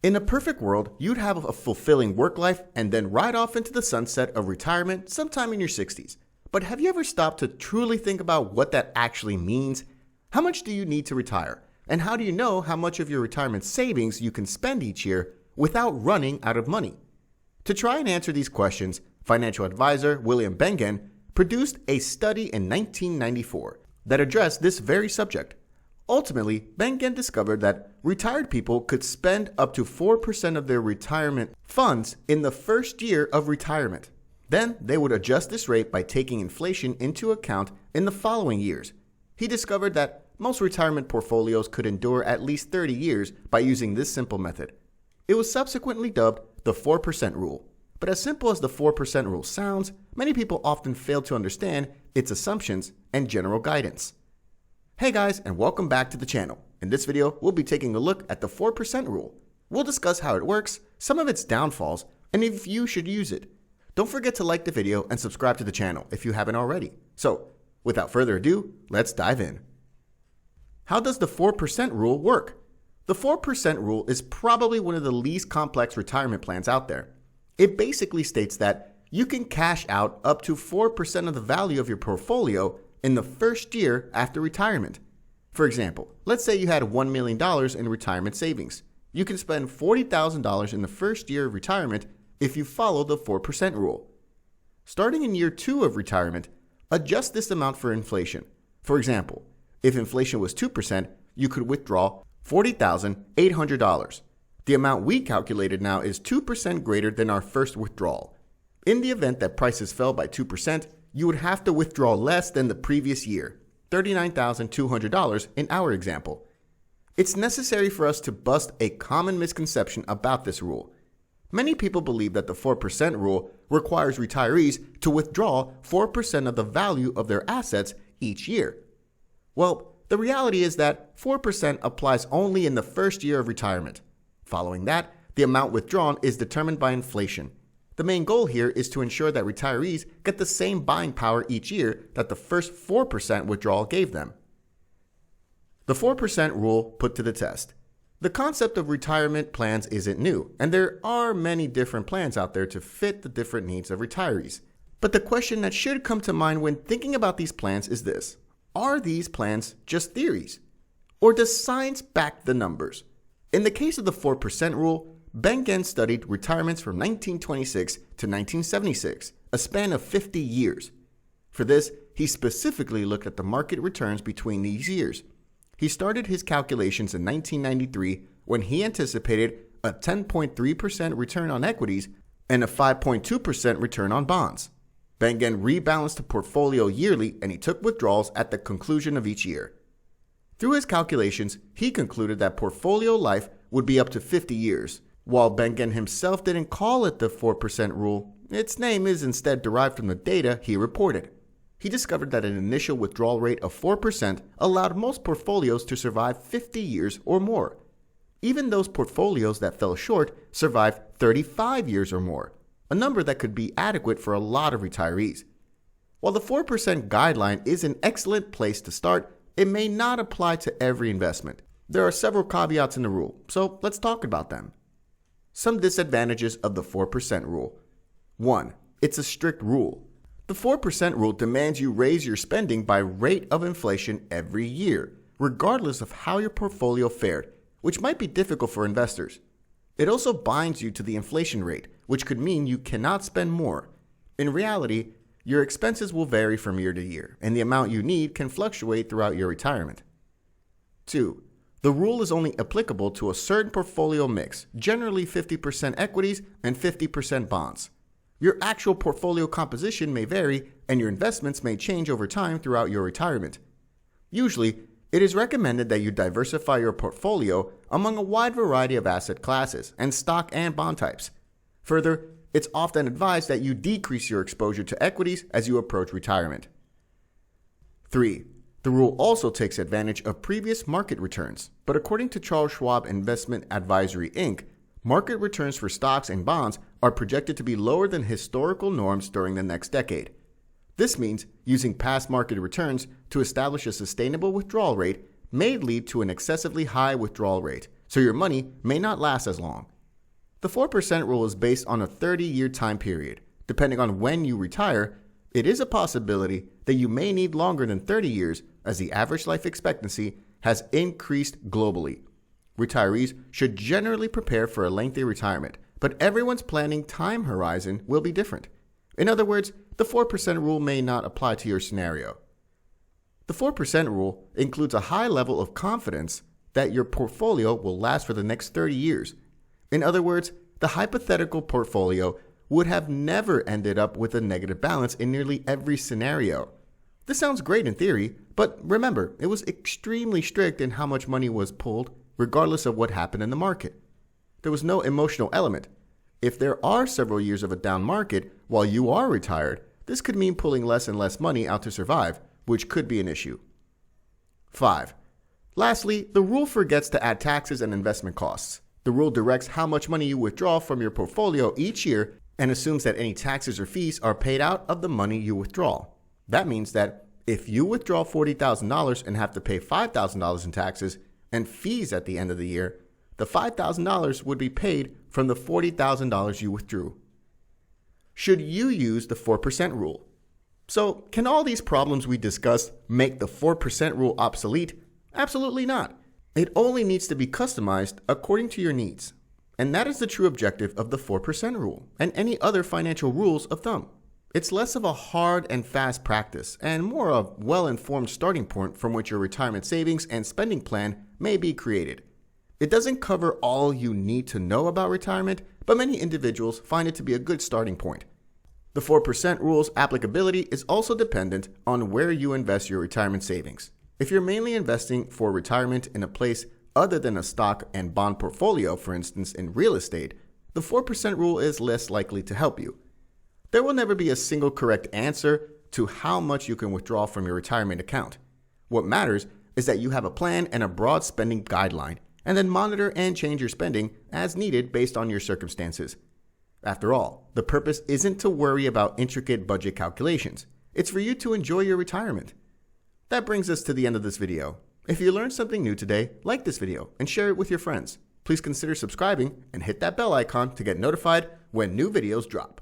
In a perfect world, you'd have a fulfilling work life and then ride off into the sunset of retirement sometime in your 60s. But have you ever stopped to truly think about what that actually means? How much do you need to retire? And how do you know how much of your retirement savings you can spend each year without running out of money? To try and answer these questions, financial advisor William Bengen produced a study in 1994 that addressed this very subject. Ultimately, Bengen discovered that retired people could spend up to 4% of their retirement funds in the first year of retirement. Then they would adjust this rate by taking inflation into account in the following years. He discovered that most retirement portfolios could endure at least 30 years by using this simple method. It was subsequently dubbed the 4% rule. But as simple as the 4% rule sounds, many people often fail to understand its assumptions and general guidance. Hey guys, and welcome back to the channel. In this video, we'll be taking a look at the 4% rule. We'll discuss how it works, some of its downfalls, and if you should use it. Don't forget to like the video and subscribe to the channel if you haven't already. So, without further ado, let's dive in. How does the 4% rule work? The 4% rule is probably one of the least complex retirement plans out there. It basically states that you can cash out up to 4% of the value of your portfolio in the first year after retirement. For example, let's say you had $1 million in retirement savings. You can spend $40,000 in the first year of retirement if you follow the 4% rule. Starting in year 2 of retirement, adjust this amount for inflation. For example, if inflation was 2%, you could withdraw $40,800. The amount we calculated now is 2% greater than our first withdrawal. In the event that prices fell by 2%, you would have to withdraw less than the previous year, $39,200 in our example. It's necessary for us to bust a common misconception about this rule. Many people believe that the 4% rule requires retirees to withdraw 4% of the value of their assets each year. Well, the reality is that 4% applies only in the first year of retirement. Following that, the amount withdrawn is determined by inflation. The main goal here is to ensure that retirees get the same buying power each year that the first 4% withdrawal gave them. The 4% rule put to the test. The concept of retirement plans isn't new, and there are many different plans out there to fit the different needs of retirees. But the question that should come to mind when thinking about these plans is this: are these plans just theories? Or does science back the numbers? In the case of the 4% rule, Bengen studied retirements from 1926 to 1976, a span of 50 years. For this, he specifically looked at the market returns between these years. He started his calculations in 1993 when he anticipated a 10.3% return on equities and a 5.2% return on bonds. Bengen rebalanced the portfolio yearly and he took withdrawals at the conclusion of each year. Through his calculations, he concluded that portfolio life would be up to 50 years. While Bengen himself didn't call it the 4% rule, its name is instead derived from the data he reported. He discovered that an initial withdrawal rate of 4% allowed most portfolios to survive 50 years or more. Even those portfolios that fell short survived 35 years or more, a number that could be adequate for a lot of retirees. While the 4% guideline is an excellent place to start, it may not apply to every investment. There are several caveats in the rule, so let's talk about them. Some disadvantages of the 4% rule. 1. It's a strict rule. The 4% rule demands you raise your spending by rate of inflation every year, regardless of how your portfolio fared, which might be difficult for investors. It also binds you to the inflation rate, which could mean you cannot spend more. In reality, your expenses will vary from year to year, and the amount you need can fluctuate throughout your retirement. 2. The rule is only applicable to a certain portfolio mix, generally 50% equities and 50% bonds. Your actual portfolio composition may vary, and your investments may change over time throughout your retirement. Usually, it is recommended that you diversify your portfolio among a wide variety of asset classes and stock and bond types. Further, it's often advised that you decrease your exposure to equities as you approach retirement. 3. The rule also takes advantage of previous market returns, but according to Charles Schwab Investment Advisory Inc., market returns for stocks and bonds are projected to be lower than historical norms during the next decade. This means using past market returns to establish a sustainable withdrawal rate may lead to an excessively high withdrawal rate, so your money may not last as long. The 4% rule is based on a 30-year time period. Depending on when you retire, it is a possibility that you may need longer than 30 years as the average life expectancy has increased globally. Retirees should generally prepare for a lengthy retirement, but everyone's planning time horizon will be different. In other words, the 4% rule may not apply to your scenario. The 4% rule includes a high level of confidence that your portfolio will last for the next 30 years. In other words, the hypothetical portfolio would have never ended up with a negative balance in nearly every scenario. This sounds great in theory, but remember, it was extremely strict in how much money was pulled, regardless of what happened in the market. There was no emotional element. If there are several years of a down market while you are retired, this could mean pulling less and less money out to survive, which could be an issue. 5. Lastly, the rule forgets to add taxes and investment costs. The rule directs how much money you withdraw from your portfolio each year and assumes that any taxes or fees are paid out of the money you withdraw. That means that if you withdraw $40,000 and have to pay $5,000 in taxes and fees at the end of the year, the $5,000 would be paid from the $40,000 you withdrew. Should you use the 4% rule? So, can all these problems we discussed make the 4% rule obsolete? Absolutely not. It only needs to be customized according to your needs. And that is the true objective of the 4% rule and any other financial rules of thumb. It's less of a hard and fast practice and more of a well-informed starting point from which your retirement savings and spending plan may be created. It doesn't cover all you need to know about retirement, but many individuals find it to be a good starting point. The 4% rule's applicability is also dependent on where you invest your retirement savings. If you're mainly investing for retirement in a place other than a stock and bond portfolio, for instance in real estate, the 4% rule is less likely to help you. There will never be a single correct answer to how much you can withdraw from your retirement account. What matters is that you have a plan and a broad spending guideline, and then monitor and change your spending as needed based on your circumstances. After all, the purpose isn't to worry about intricate budget calculations. It's for you to enjoy your retirement. That brings us to the end of this video. If you learned something new today, like this video and share it with your friends. Please consider subscribing and hit that bell icon to get notified when new videos drop.